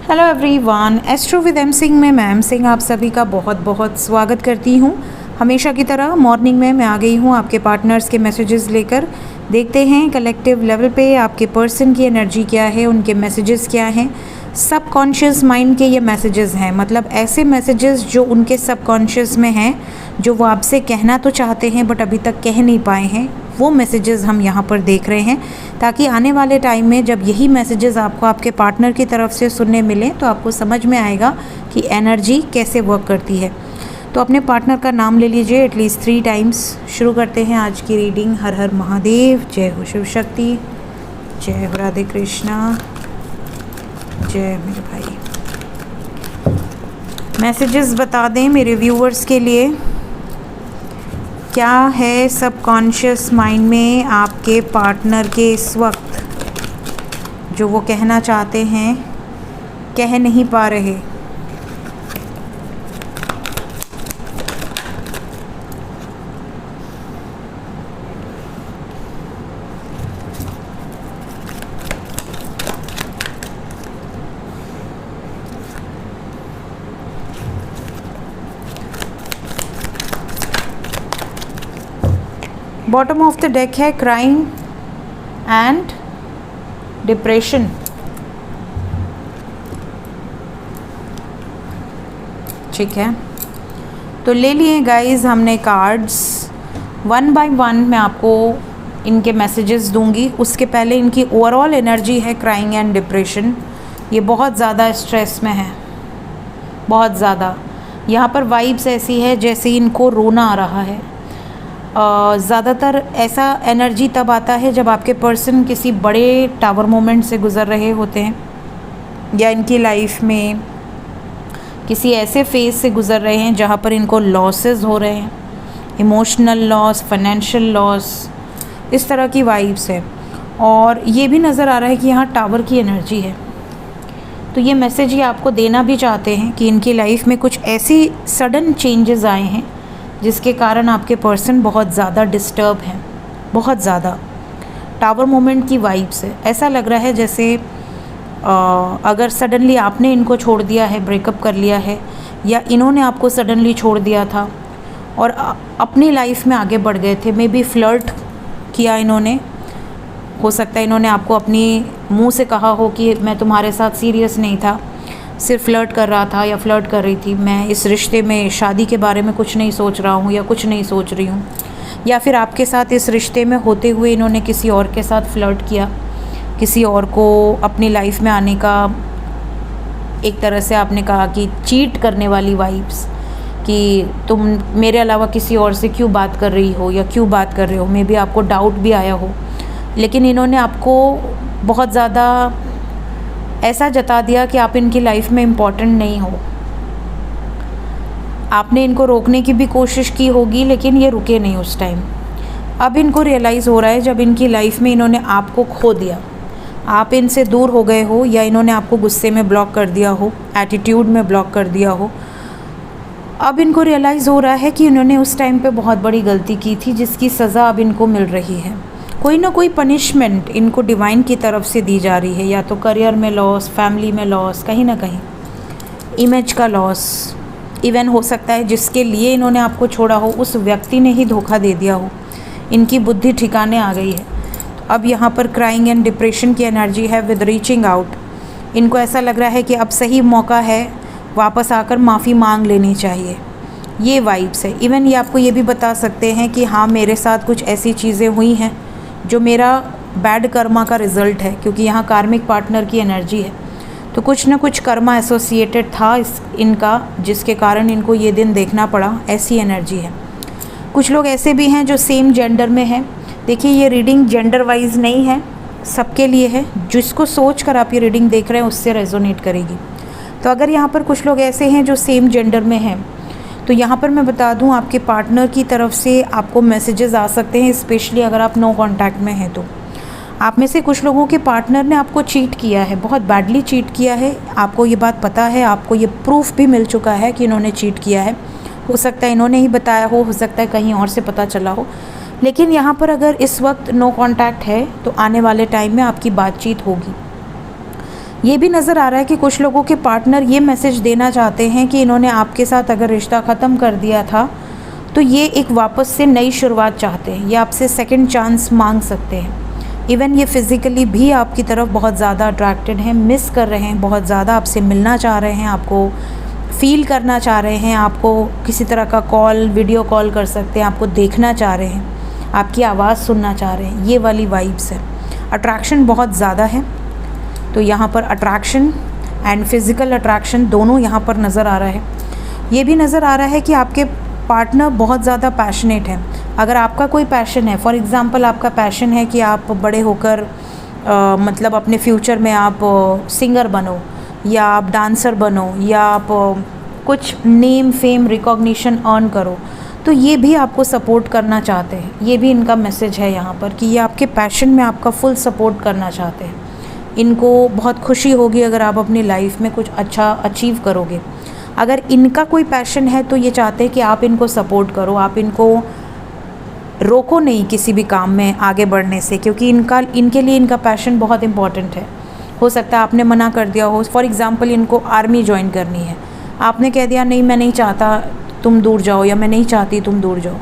Hello everyone, astro with M Singh में ma'am Singh आप सभी का बहुत बहुत स्वागत करती हूँ। हमेशा की तरह मॉर्निंग में मैं आ गई हूँ आपके पार्टनर्स के मैसेजेस लेकर। देखते हैं कलेक्टिव लेवल पे आपके पर्सन की एनर्जी क्या है, उनके मैसेजेस क्या हैं। सबकॉन्शियस माइंड के ये मैसेजेस हैं, मतलब ऐसे मैसेजेस जो उनके सबकॉन्शियस में हैं, जो वो आपसे कहना तो चाहते हैं बट अभी तक कह नहीं पाए हैं। वो मैसेजेस हम यहाँ पर देख रहे हैं, ताकि आने वाले टाइम में जब यही मैसेजेस आपको आपके पार्टनर की तरफ से सुनने मिलें तो आपको समझ में आएगा कि एनर्जी कैसे वर्क करती है। तो अपने पार्टनर का नाम ले लीजिए एटलीस्ट 3 टाइम्स। शुरू करते हैं आज की रीडिंग। हर हर महादेव, जय हो शिव शक्ति, जय हो राधे कृष्णा, जय मेरे भाई। मैसेजेस बता दें मेरे व्यूअर्स के लिए, क्या है सबकॉन्शियस माइंड में आपके पार्टनर के इस वक्त, जो वो कहना चाहते हैं कह नहीं पा रहे। बॉटम ऑफ द डेक है क्राइंग एंड डिप्रेशन। ठीक है, तो ले लिए गाइस हमने कार्ड्स। 1 बाय 1 मैं आपको इनके मैसेजेस दूंगी। उसके पहले इनकी ओवरऑल एनर्जी है क्राइंग एंड डिप्रेशन। ये बहुत ज़्यादा स्ट्रेस में है, बहुत ज़्यादा। यहाँ पर वाइब्स ऐसी है जैसे इनको रोना आ रहा है। ज़्यादातर ऐसा एनर्जी तब आता है जब आपके पर्सन किसी बड़े टावर मोमेंट से गुज़र रहे होते हैं, या इनकी लाइफ में किसी ऐसे फेज़ से गुज़र रहे हैं जहाँ पर इनको लॉसेस हो रहे हैं, इमोशनल लॉस, फाइनेंशियल लॉस, इस तरह की वाइब्स है। और ये भी नज़र आ रहा है कि यहाँ टावर की एनर्जी है। तो ये मैसेज ये आपको देना भी चाहते हैं कि इनकी लाइफ में कुछ ऐसी सडन चेंजेस आए हैं जिसके कारण आपके पर्सन बहुत ज़्यादा डिस्टर्ब हैं, बहुत ज़्यादा। टावर मोमेंट की वाइब्स है। ऐसा लग रहा है जैसे अगर सडनली आपने इनको छोड़ दिया है, ब्रेकअप कर लिया है, या इन्होंने आपको सडनली छोड़ दिया था और अपनी लाइफ में आगे बढ़ गए थे। मे बी फ्लर्ट किया इन्होंने, हो सकता है इन्होंने आपको अपनी मुंह से कहा हो कि मैं तुम्हारे साथ सीरियस नहीं था, सिर्फ फ्लर्ट कर रहा था या फ्लर्ट कर रही थी, मैं इस रिश्ते में शादी के बारे में कुछ नहीं सोच रहा हूँ या कुछ नहीं सोच रही हूँ। या फिर आपके साथ इस रिश्ते में होते हुए इन्होंने किसी और के साथ फ्लर्ट किया, किसी और को अपनी लाइफ में आने का, एक तरह से आपने कहा कि चीट करने वाली वाइब्स, कि तुम मेरे अलावा किसी और से क्यों बात कर रही हो या क्यों बात कर रहे हो। मे बी आपको डाउट भी आया हो, लेकिन इन्होंने आपको बहुत ज़्यादा ऐसा जता दिया कि आप इनकी लाइफ में इम्पॉर्टेंट नहीं हो। आपने इनको रोकने की भी कोशिश की होगी, लेकिन ये रुके नहीं उस टाइम। अब इनको रियलाइज़ हो रहा है जब इनकी लाइफ में इन्होंने आपको खो दिया, आप इनसे दूर हो गए हो, या इन्होंने आपको गुस्से में ब्लॉक कर दिया हो, एटीट्यूड में ब्लॉक कर दिया हो। अब इनको रियलाइज़ हो रहा है कि इन्होंने उस टाइम पे बहुत बड़ी गलती की थी, जिसकी सज़ा अब इनको मिल रही है। कोई ना कोई पनिशमेंट इनको डिवाइन की तरफ से दी जा रही है, या तो करियर में लॉस, फैमिली में लॉस, कहीं ना कहीं इमेज का लॉस। इवन हो सकता है जिसके लिए इन्होंने आपको छोड़ा हो, उस व्यक्ति ने ही धोखा दे दिया हो, इनकी बुद्धि ठिकाने आ गई है। तो अब यहाँ पर क्राइंग एंड डिप्रेशन की एनर्जी है विद रीचिंग आउट। इनको ऐसा लग रहा है कि अब सही मौका है, वापस आकर माफ़ी मांग लेनी चाहिए। ये वाइब्स है। इवन ये आपको ये भी बता सकते हैं कि हाँ, मेरे साथ कुछ ऐसी चीज़ें हुई हैं जो मेरा बैड कर्मा का रिज़ल्ट है, क्योंकि यहाँ कार्मिक पार्टनर की एनर्जी है। तो कुछ ना कुछ कर्मा एसोसिएटेड था इनका, जिसके कारण इनको ये दिन देखना पड़ा। ऐसी एनर्जी है। कुछ लोग ऐसे भी हैं जो सेम जेंडर में हैं। देखिए, ये रीडिंग जेंडर वाइज नहीं है, सबके लिए है। जिसको सोच कर आप ये रीडिंग देख रहे हैं उससे रेजोनेट करेगी। तो अगर यहाँ पर कुछ लोग ऐसे हैं जो सेम जेंडर में हैं, तो यहाँ पर मैं बता दूँ आपके पार्टनर की तरफ से आपको मैसेजेस आ सकते हैं, स्पेशली अगर आप नो कांटेक्ट में हैं। तो आप में से कुछ लोगों के पार्टनर ने आपको चीट किया है, बहुत बैडली चीट किया है। आपको ये बात पता है, आपको ये प्रूफ भी मिल चुका है कि इन्होंने चीट किया है। हो सकता है इन्होंने ही बताया हो सकता है कहीं और से पता चला हो। लेकिन यहाँ पर अगर इस वक्त नो कांटेक्ट है तो आने वाले टाइम में आपकी बातचीत होगी। ये भी नज़र आ रहा है कि कुछ लोगों के पार्टनर ये मैसेज देना चाहते हैं कि इन्होंने आपके साथ अगर रिश्ता ख़त्म कर दिया था तो ये एक वापस से नई शुरुआत चाहते हैं, ये आपसे सेकंड चांस मांग सकते हैं। इवन ये फिज़िकली भी आपकी तरफ बहुत ज़्यादा अट्रैक्टेड हैं, मिस कर रहे हैं, बहुत ज़्यादा आपसे मिलना चाह रहे हैं, आपको फ़ील करना चाह रहे हैं, आपको किसी तरह का कॉल, वीडियो कॉल कर सकते हैं, आपको देखना चाह रहे हैं, आपकी आवाज़ सुनना चाह रहे हैं। ये वाली वाइब्स है, अट्रैक्शन बहुत ज़्यादा है। तो यहाँ पर अट्रैक्शन एंड फिज़िकल अट्रैक्शन दोनों यहाँ पर नज़र आ रहा है। ये भी नज़र आ रहा है कि आपके पार्टनर बहुत ज़्यादा पैशनेट हैं। अगर आपका कोई पैशन है, फॉर एग्ज़ाम्पल आपका पैशन है कि आप बड़े होकर मतलब अपने फ्यूचर में आप सिंगर बनो, या आप डांसर बनो, या आप कुछ नेम फेम रिकॉग्निशन अर्न करो, तो ये भी आपको सपोर्ट करना चाहते हैं। ये भी इनका मैसेज है यहाँ पर कि ये आपके पैशन में आपका फुल सपोर्ट करना चाहते हैं। इनको बहुत खुशी होगी अगर आप अपनी लाइफ में कुछ अच्छा अचीव करोगे। अगर इनका कोई पैशन है तो ये चाहते हैं कि आप इनको सपोर्ट करो, आप इनको रोको नहीं किसी भी काम में आगे बढ़ने से, क्योंकि इनके लिए इनका पैशन बहुत इम्पॉर्टेंट है। हो सकता है आपने मना कर दिया हो, फॉर एग्ज़ाम्पल इनको आर्मी ज्वाइन करनी है, आपने कह दिया नहीं मैं नहीं चाहता तुम दूर जाओ, या मैं नहीं चाहती तुम दूर जाओ।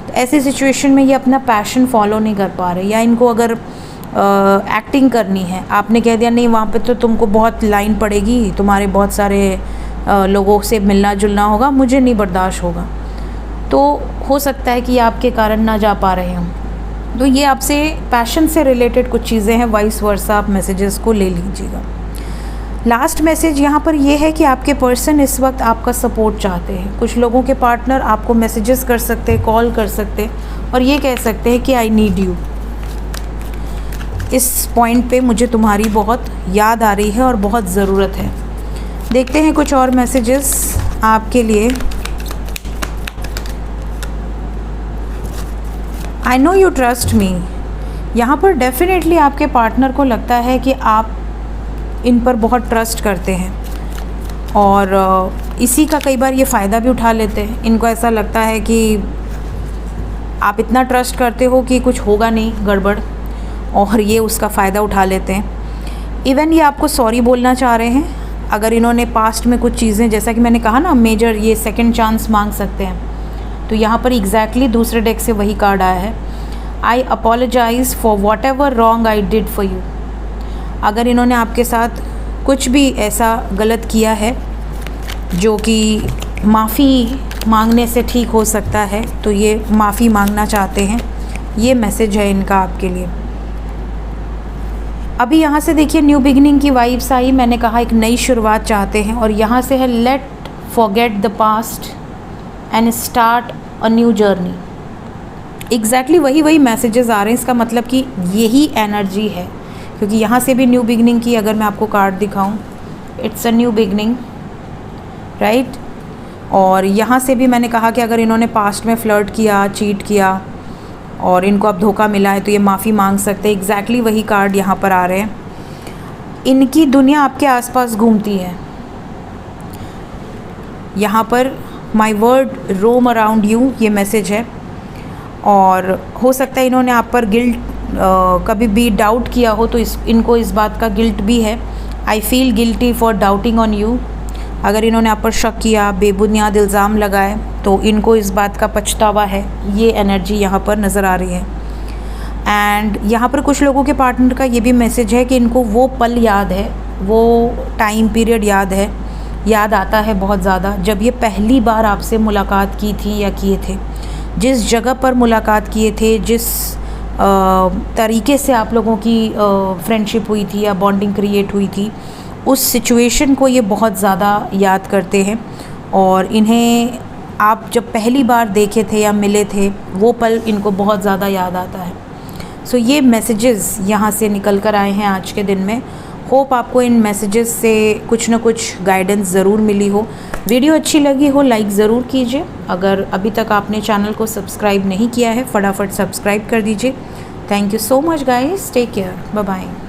तो ऐसी सिचुएशन में ये अपना पैशन फॉलो नहीं कर पा रहे। या इनको अगर एक्टिंग करनी है, आपने कह दिया नहीं वहाँ पे तो तुमको बहुत लाइन पड़ेगी, तुम्हारे बहुत सारे लोगों से मिलना जुलना होगा, मुझे नहीं बर्दाश्त होगा, तो हो सकता है कि आपके कारण ना जा पा रहे हम। तो ये आपसे पैशन से रिलेटेड कुछ चीज़ें हैं, वाइस वर्सा आप मैसेजेस को ले लीजिएगा। लास्ट मैसेज यहाँ पर ये है कि आपके पर्सन इस वक्त आपका सपोर्ट चाहते हैं। कुछ लोगों के पार्टनर आपको मैसेजेस कर सकते हैं, कॉल कर सकते हैं और ये कह सकते हैं कि आई नीड यू, इस पॉइंट पे मुझे तुम्हारी बहुत याद आ रही है और बहुत ज़रूरत है। देखते हैं कुछ और मैसेजेस आपके लिए। I know you trust me, यहाँ पर डेफिनेटली आपके पार्टनर को लगता है कि आप इन पर बहुत ट्रस्ट करते हैं और इसी का कई बार ये फ़ायदा भी उठा लेते हैं। इनको ऐसा लगता है कि आप इतना ट्रस्ट करते हो कि कुछ होगा नहीं गड़बड़, और ये उसका फ़ायदा उठा लेते हैं। इवन ये आपको सॉरी बोलना चाह रहे हैं। अगर इन्होंने पास्ट में कुछ चीज़ें, जैसा कि मैंने कहा ना मेजर, ये सेकंड चांस मांग सकते हैं, तो यहाँ पर एग्जैक्टली दूसरे डेक से वही कार्ड आया है। I apologise for whatever wrong I did for you. अगर इन्होंने आपके साथ कुछ भी ऐसा गलत किया है जो कि माफ़ी मांगने से ठीक हो सकता है, तो ये माफ़ी मांगना चाहते हैं। ये मैसेज है इनका आपके लिए। अभी यहाँ से देखिए न्यू बिगिनिंग की वाइब्स आई। मैंने कहा एक नई शुरुआत चाहते हैं, और यहाँ से है let forget the past and start a new journey. Exactly वही मैसेजेस आ रहे हैं। इसका मतलब कि यही एनर्जी है, क्योंकि यहाँ से भी न्यू बिगिनिंग की अगर मैं आपको कार्ड दिखाऊं, it's a new beginning, right. और यहाँ से भी मैंने कहा कि अगर इन्होंने पास्ट में फ्लर्ट किया, चीट किया और इनको अब धोखा मिला है, तो ये माफ़ी मांग सकते हैं। एग्जैक्टली वही कार्ड यहाँ पर आ रहे हैं। इनकी दुनिया आपके आसपास घूमती है। यहाँ पर my word roam around you, ये मैसेज है। और हो सकता है इन्होंने आप पर गिल्ट कभी भी डाउट किया हो, तो इनको इस बात का गिल्ट भी है। I feel guilty for doubting on you. अगर इन्होंने आप पर शक किया, बेबुनियाद इल्ज़ाम लगाए, तो इनको इस बात का पछतावा है। ये एनर्जी यहाँ पर नज़र आ रही है। एंड यहाँ पर कुछ लोगों के पार्टनर का ये भी मैसेज है कि इनको वो पल याद है, वो टाइम पीरियड याद आता है बहुत ज़्यादा, जब ये पहली बार आपसे मुलाकात की थी या किए थे। जिस जगह पर मुलाकात किए थे, जिस तरीके से आप लोगों की फ्रेंडशिप हुई थी या बॉन्डिंग क्रिएट हुई थी, उस सिचुएशन को ये बहुत ज़्यादा याद करते हैं। और इन्हें आप जब पहली बार देखे थे या मिले थे, वो पल इनको बहुत ज़्यादा याद आता है। सो ये मैसेजेस यहाँ से निकल कर आए हैं आज के दिन में। होप आपको इन मैसेजेस से कुछ ना कुछ गाइडेंस ज़रूर मिली हो। वीडियो अच्छी लगी हो लाइक ज़रूर कीजिए। अगर अभी तक आपने चैनल को सब्सक्राइब नहीं किया है, फटाफट सब्सक्राइब कर दीजिए। Thank you so much guys, take care, bye bye.